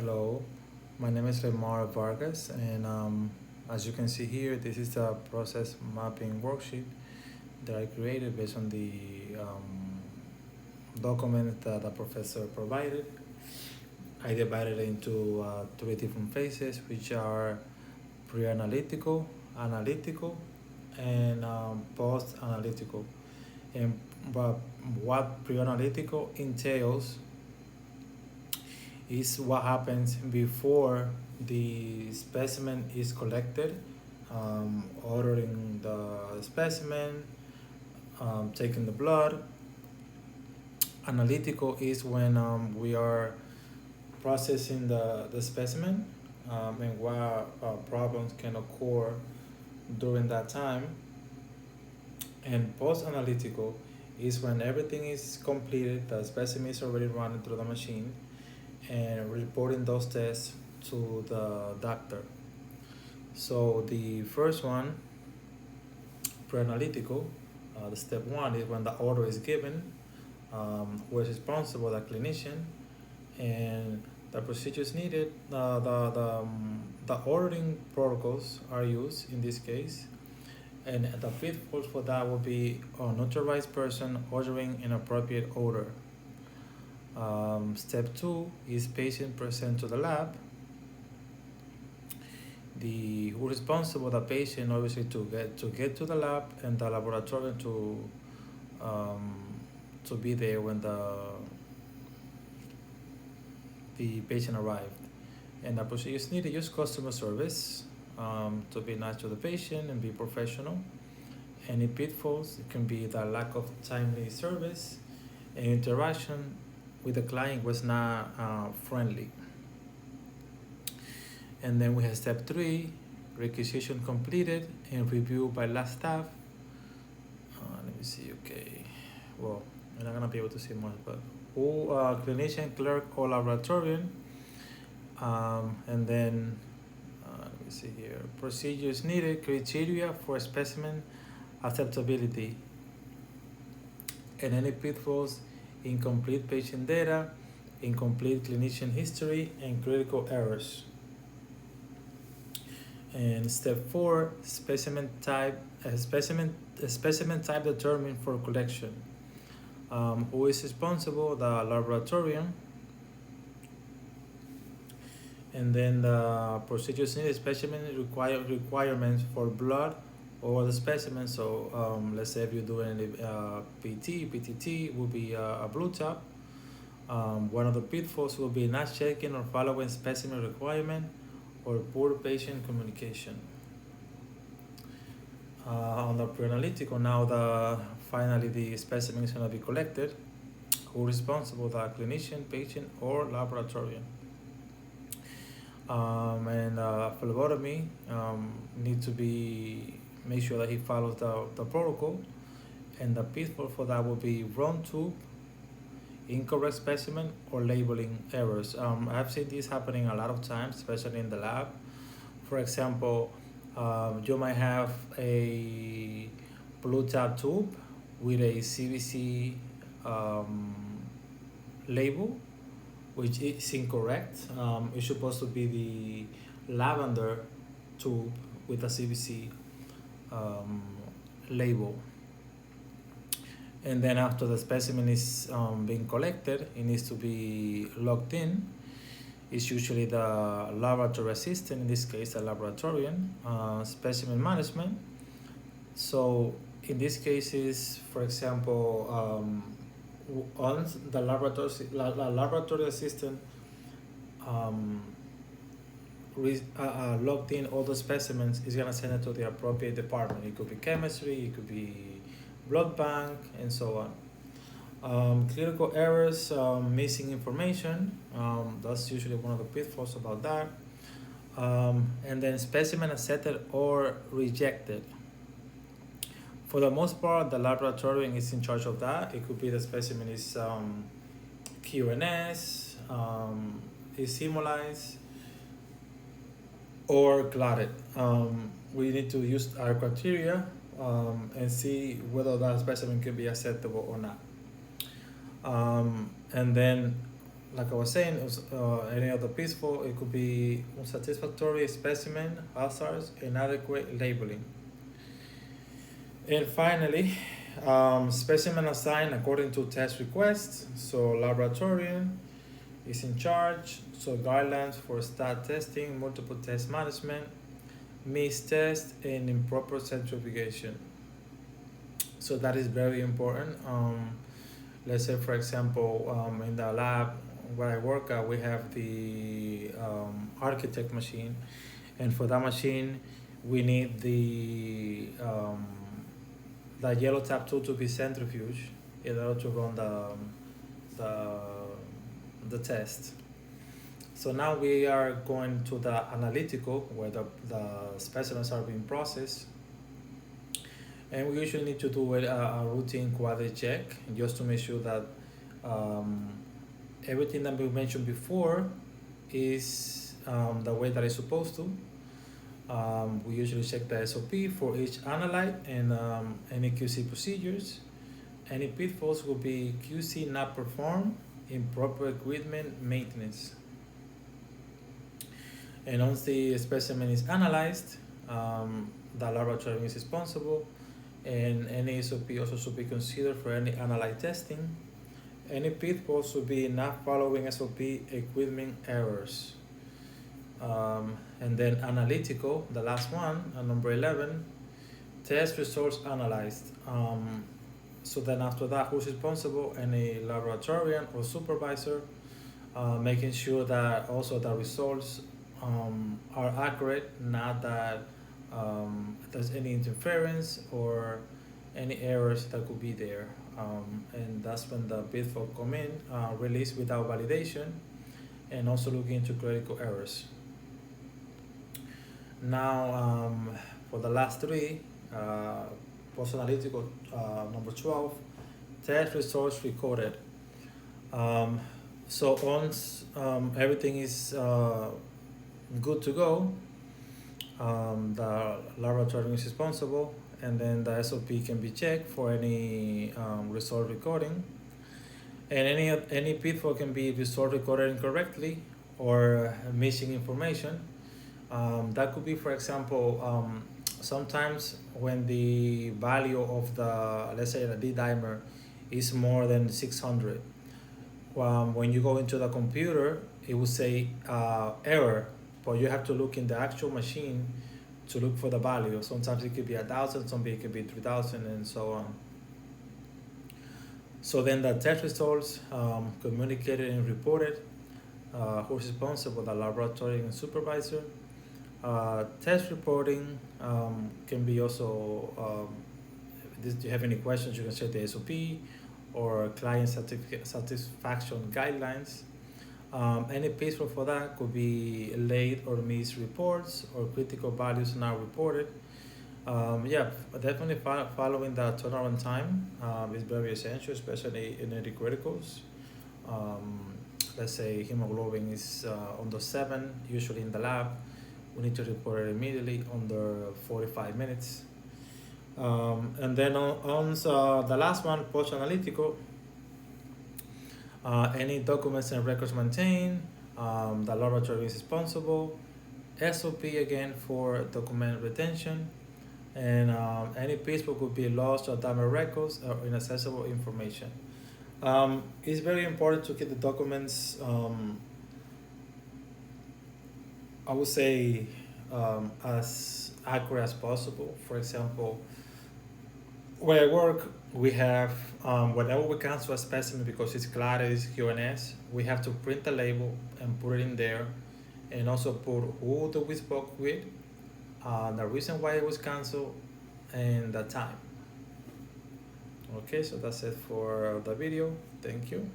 Hello, my name is Lemar Vargas, and as you can see here, this is the process mapping worksheet that I created based on the document that the professor provided. I divided it into three different phases, which are pre-analytical, analytical, and post-analytical. And but what pre-analytical entails is what happens before the specimen is collected, ordering the specimen, taking the blood. Analytical is when we are processing the specimen, and what problems can occur during that time. And post-analytical is when everything is completed, the specimen is already running through the machine, and reporting those tests to the doctor. So the first one, pre-analytical, the step one is when the order is given, who is responsible, the clinician, and the procedures needed. The ordering protocols are used in this case, and the pitfalls for that would be unauthorized person ordering inappropriate order. Step two is patient present to the lab. The who responsible, the patient, obviously to get to the lab, and the laboratory um, to be there when the patient arrived. And the procedures need to use customer service, to be nice to the patient and be professional. Any pitfalls, it can be the lack of timely service and interaction with the client was not friendly. And then we have step three, requisition completed and review by lab staff. Let me see, okay. Well, you're not gonna be able to see much, but who clinician, clerk, or laboratorian. And then, let me see here, procedures needed, criteria for specimen acceptability, and any pitfalls, incomplete patient data, incomplete clinician history, and critical errors. And step four, specimen type determined for collection. Who is responsible? The laboratorian. And then the procedures needed, specimen requirements for blood or the specimen. So let's say if you're doing PTT will be a blue tap. One of the pitfalls will be not checking or following specimen requirement or poor patient communication. On the pre-analytical, now finally the specimen is going to be collected. Who responsible? The clinician, patient, or laboratorian. And phlebotomy need to be make sure that he follows the protocol. And the pitfall for that will be wrong tube, incorrect specimen, or labeling errors. I've seen this happening a lot of times, especially in the lab. For example, you might have a blue tap tube with a CVC label, which is incorrect. It's supposed to be the lavender tube with a CVC label. And then after the specimen is being collected, it needs to be logged in. It's usually the laboratory assistant, in this case, the laboratorian, specimen management. So in these cases, for example, once the laboratory assistant logged in all the specimens, is gonna send it to the appropriate department. It could be chemistry, it could be blood bank, and so on. Clinical errors, missing information. That's usually one of the pitfalls about that. And then specimen accepted or rejected. For the most part, the laboratorian is in charge of that. It could be the specimen is QNS, is hemolyzed, or clotted. We need to use our criteria and see whether that specimen can be acceptable or not. And then like I was saying, any other peaceful, it could be unsatisfactory specimen, hazards, inadequate labeling. And finally, specimen assigned according to test requests. So laboratorian is in charge. So guidelines for stat testing, multiple test management, missed test, and improper centrifugation. So that is very important. Let's say, for example, in the lab where I work at, we have the architect machine, and for that machine, we need the yellow tab tool to be centrifuge in order to run the the test. So now we are going to the analytical where the specimens are being processed. And we usually need to do a routine quality check just to make sure that um, everything that we mentioned before is the way that it's supposed to. We usually check the SOP for each analyte and any QC procedures. Any pitfalls will be QC not performed, improper equipment maintenance. And once the specimen is analyzed, the laboratory is responsible, and any SOP also should be considered for any analyte testing. Any pitfalls should be not following SOP, equipment errors. And then analytical, the last one, number 11, test results analyzed. So then after that, who's responsible? Any laboratorian or supervisor, making sure that also the results are accurate, not that there's any interference or any errors that could be there. And that's when the pitfall come in, release without validation, and also looking into critical errors. Now, for the last three, post-analytical, number 12, test results recorded. So once everything is good to go, the laboratory is responsible, and then the SOP can be checked for any result recording. And any pitfall can be result recorded incorrectly or missing information. That could be, for example, sometimes when the value of the, let's say, the D-dimer is more than 600, when you go into the computer, it will say error, but you have to look in the actual machine to look for the value. Sometimes it could be 1,000, sometimes it could be 3,000, and so on. So then the test results communicated and reported. Who's responsible? The laboratory and supervisor. Test reporting can be also, if you have any questions, you can check the SOP or client satisfaction guidelines. Any pitfall for that could be late or missed reports or critical values not reported. Yeah, definitely following the turnaround time is very essential, especially in any criticals. Let's say hemoglobin is under 7, usually in the lab. We need to report it immediately under 45 minutes. And then on the last one, post-analytical, any documents and records maintained, the laboratory is responsible. SOP again for document retention, and any pitfall could be lost or damaged records or inaccessible information. It's very important to keep the documents, I would say, as accurate as possible. For example, where I work, we have, whenever we cancel a specimen because it's Gladys QNS, we have to print the label and put it in there, and also put who we spoke with, the reason why it was canceled, and the time. Okay, so that's it for the video. Thank you.